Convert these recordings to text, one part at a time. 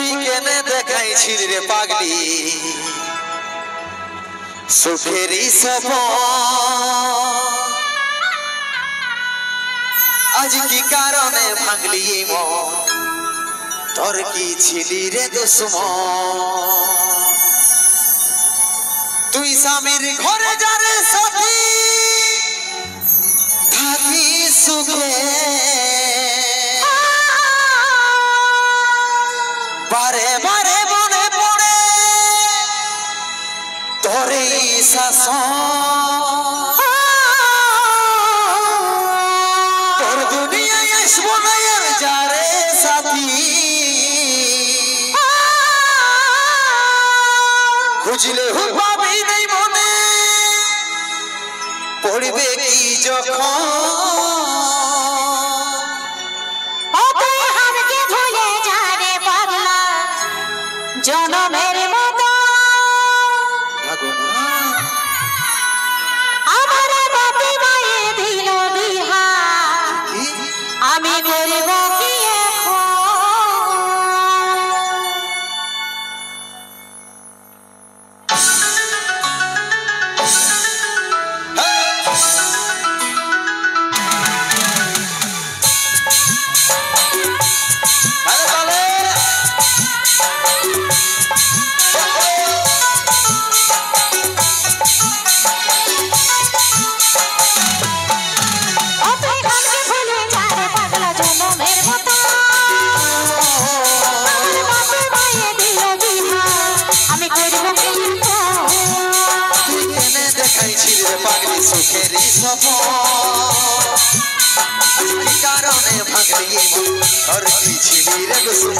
তুই কেনে দেখাইছিস রে পাগলি সুখেরই সপন আজ কি কারণে ভাঙলি মন তোর কি ছিলি রে দুশ্মন তুই স্বামীর ঘরে যারে সাথী থাকি সুখে বারে বারে মনে পড়ে তোর এই শাসন তোর দুনিয়ায় আসবো না আর যারে সাথী খুঁজলে পাবি নাই মনে পড়বে কি যখন জনমের মতো আমার বাপি মায়ে দিল বিহা আমি করব কি পাগলি সুখেরই সপন কি কারণে ভাঙলি তোর কি ছিলি রে দুশ্মন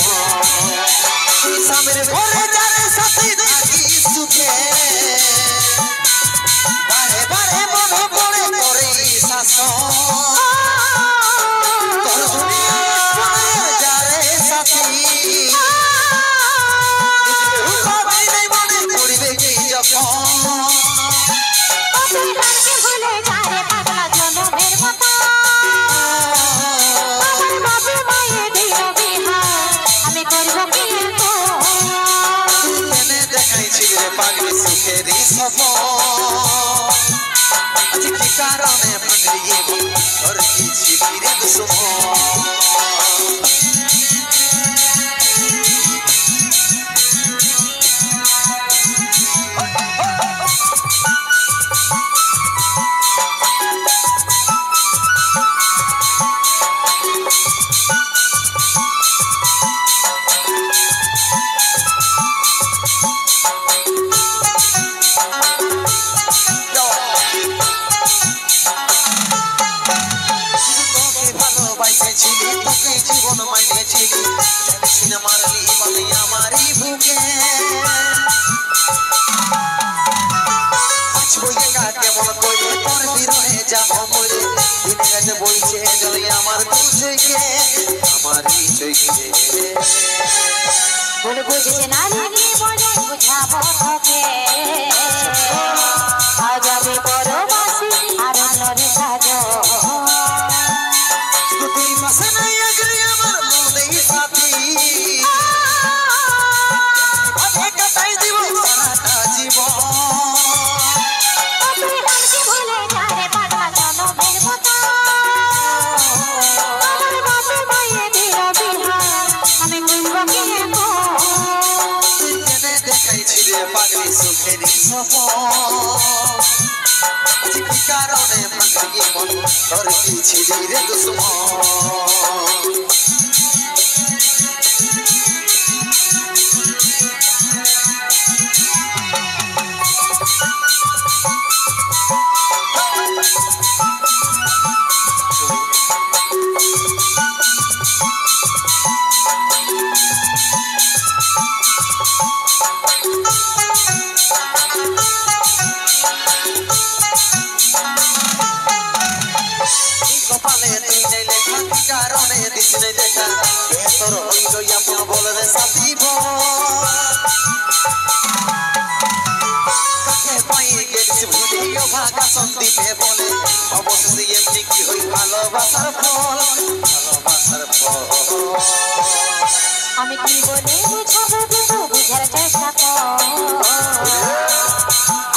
তুই স্বামীর ঘরে যারে সাথী থাকি সুখে বারে বারে মনে পড়ে তোর এই শাসন তোর দুনিয়ায় যারে সাথী ভাবি নাই মনে পড়বে কি যখন পাগলি সুখেরই সপন আজ কি কারণে ভাঙলি তোর কি ছিলি রে দুশ্মন তোকে জীবন মাইনেছিলি জানিস মারলি বলে আমারই বুকে বাঁচবো একা কেমন করে তোর বিরহে যাব মরে দিনে রাতে বইছে জলে আমার দু চোখে আমারই চোখে বলে বুঝছে না লাগে বলে বুঝাবো তোকে আজ আমি পরবাসী আর নরে সাজো তুই পাশে নাই আগলি আমার মনেই সাথী ভাবে কাটাই দিব সারাটা জীবন তুই আমাকে ভুলে যারে পাগলা জনমের মতো আমার বাপে মায়ে দিল বিহা আমি করব কি তুই কেনে দেখাইছি রে পাগলি সুখেরই সপন আজ কি কারণে ভাঙলি মন তোর কি ছিলি রে দুশ্মন কপালে তুই নাই লেখা কি কারণে দিস নাই দেখা কে তোর হইল আপন বলে রে সাথী কাকে পাই গেছিস ভুলিও ভাগা সন্দীপে বলে অবশেষে এমনি কি হই ভালোবাসার ফল আমি কি বলে বুঝাবো যদি তো বুঝার চেষ্টা কর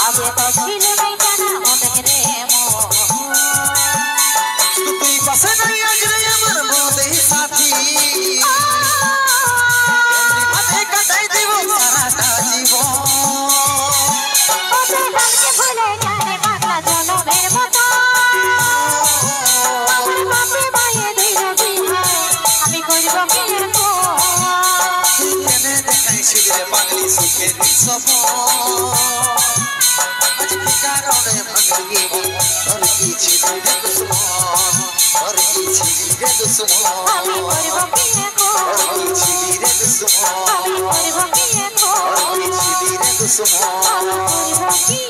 আগে তো ছিল নাই জানা অনেক রে তুই পাশে নাই আজ রে আমার বন্ধে সাথী এমনি ভাবে কাটাই দিব সারাটা জীবন ওদের গানকে ভুলে জানে পাগলা জনমের মতো আমার বাপে মায়ে দিল বিহার আমি করব কি কেনে দেখাইছিস রে পাগলি সুখের স্বপ্ন আজ কি কারণে ভাঙলি তোর কি ছিল রে দুশ্মন তোর কি ছিলি রে দুশ্মন আমি করব কি তোর কি ছিলি রে দুশ্মন আমি করব কি তোর কি ছিলি রে দুশ্মন আমি করব কি